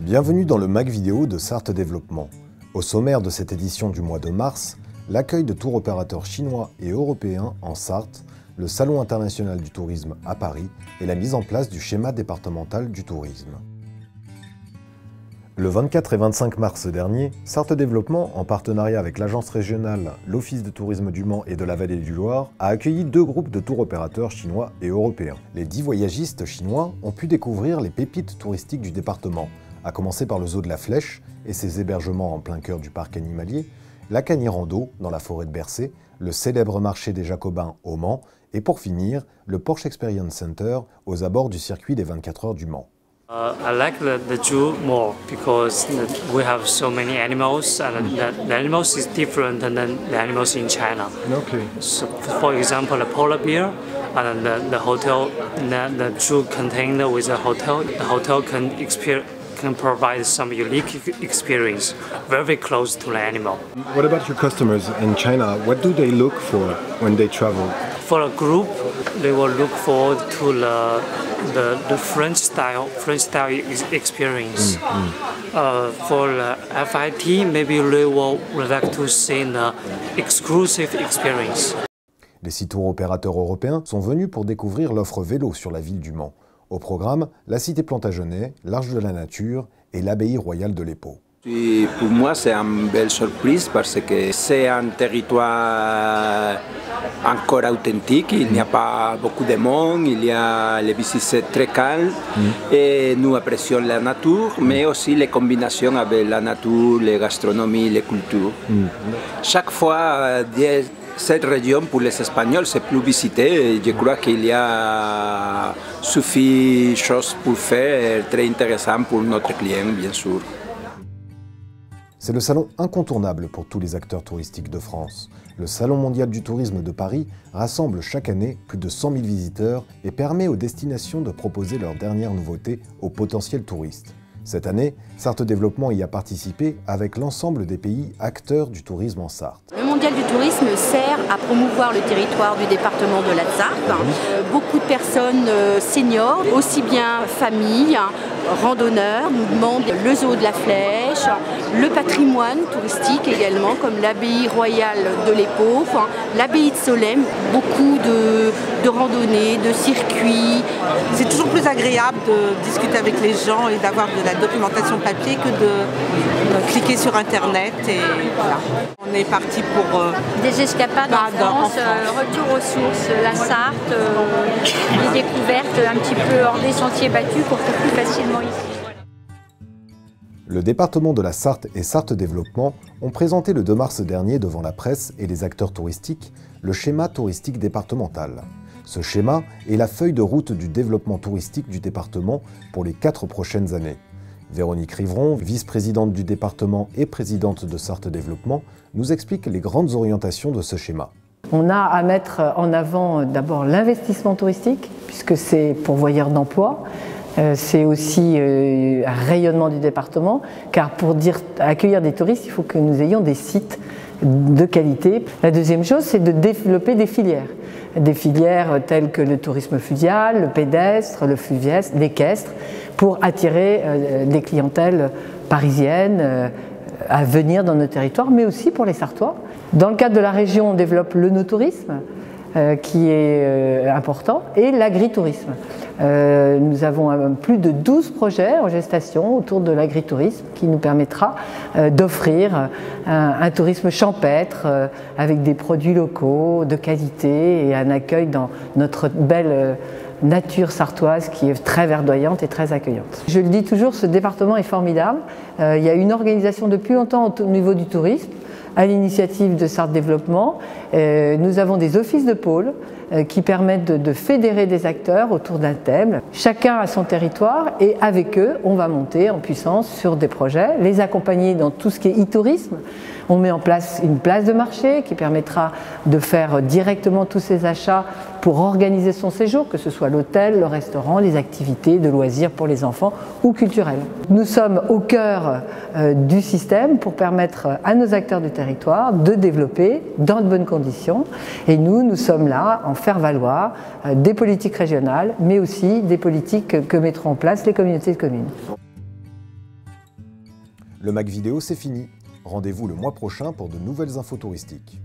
Bienvenue dans le Mag Vidéo de Sarthe Développement. Au sommaire de cette édition du mois de mars, l'accueil de tour opérateurs chinois et européens en Sarthe, le Salon international du tourisme à Paris et la mise en place du schéma départemental du tourisme. Le 24 et 25 mars dernier, Sarthe Développement, en partenariat avec l'agence régionale, l'Office de tourisme du Mans et de la Vallée du Loir, a accueilli 2 groupes de tour opérateurs chinois et européens. Les 10 voyagistes chinois ont pu découvrir les pépites touristiques du département, à commencer par le zoo de la Flèche et ses hébergements en plein cœur du parc animalier, la Cagny-Rando dans la forêt de Bercé, le célèbre marché des Jacobins au Mans et pour finir, le Porsche Experience Center aux abords du circuit des 24 heures du Mans. I like the zoo more because we have so many animals and the animals is different than the animals in China. Okay. So, for example, the polar bear and the hotel, the zoo contained with the hotel can provide some unique experience, very close to the animal. What about your customers in China? What do they look for when they travel? For a group, they will look forward to the French style experience. For the FIT, maybe they will like to see the exclusive experience. Les 6 tours opérateurs européens sont venus pour découvrir l'offre vélo sur la ville du Mans. Au programme, la cité Plantagenet, l'Arche de la Nature et l'abbaye royale de l'Épau. Pour moi, c'est une belle surprise parce que c'est un territoire encore authentique. Il n'y a pas beaucoup de monde, les visites sont très calmes et nous apprécions la nature, mais aussi les combinaisons avec la nature, les gastronomies, les cultures. Chaque fois, cette région pour les Espagnols c'est plus visité. Je crois qu'il y a suffisamment de choses pour faire, très intéressantes pour notre client, bien sûr. C'est le salon incontournable pour tous les acteurs touristiques de France. Le Salon mondial du tourisme de Paris rassemble chaque année plus de 100 000 visiteurs et permet aux destinations de proposer leurs dernières nouveautés aux potentiels touristes. Cette année, Sarthe Développement y a participé avec l'ensemble des pays acteurs du tourisme en Sarthe. Le mondial du tourisme sert à promouvoir le territoire du département de la Sarthe. Beaucoup de personnes seniors, aussi bien familles, randonneurs, nous demandent le zoo de la Flèche, le patrimoine touristique également, comme l'abbaye royale de l'Épau, l'abbaye de Solesmes, beaucoup de randonnées, de circuits. C'est toujours plus agréable de discuter avec les gens et d'avoir de la documentation papier que de cliquer sur internet et voilà. On est parti pour des escapades en France, retour aux sources, la Sarthe, des découvertes un petit peu hors des sentiers battus pour faire plus facilement ici. Le département de la Sarthe et Sarthe Développement ont présenté le 2 mars dernier devant la presse et les acteurs touristiques le schéma touristique départemental. Ce schéma est la feuille de route du développement touristique du département pour les 4 prochaines années. Véronique Rivron, vice-présidente du département et présidente de Sarthe Développement, nous explique les grandes orientations de ce schéma. On a à mettre en avant d'abord l'investissement touristique, puisque c'est pourvoyeur d'emplois. C'est aussi un rayonnement du département, car pour accueillir des touristes, il faut que nous ayons des sites de qualité. La deuxième chose, c'est de développer des filières telles que le tourisme fluvial, le pédestre, le fluviestre, l'équestre, pour attirer des clientèles parisiennes à venir dans nos territoires, mais aussi pour les Sartois. Dans le cadre de la région, on développe le no-tourisme, qui est important, et l'agritourisme. Nous avons plus de 12 projets en gestation autour de l'agritourisme qui nous permettra d'offrir un tourisme champêtre avec des produits locaux de qualité et un accueil dans notre belle nature sartoise qui est très verdoyante et très accueillante. Je le dis toujours, ce département est formidable. Il y a une organisation depuis longtemps au niveau du tourisme, à l'initiative de Sarthe Développement. Nous avons des offices de pôle qui permettent de fédérer des acteurs autour d'un thème. Chacun a son territoire et avec eux, on va monter en puissance sur des projets, les accompagner dans tout ce qui est e-tourisme. On met en place une place de marché qui permettra de faire directement tous ces achats pour organiser son séjour, que ce soit l'hôtel, le restaurant, les activités de loisirs pour les enfants ou culturelles. Nous sommes au cœur du système pour permettre à nos acteurs du territoire de développer dans de bonnes conditions. Et nous sommes là en faire valoir des politiques régionales, mais aussi des politiques que mettront en place les communautés de communes. Le MAC Vidéo, c'est fini. Rendez-vous le mois prochain pour de nouvelles infos touristiques.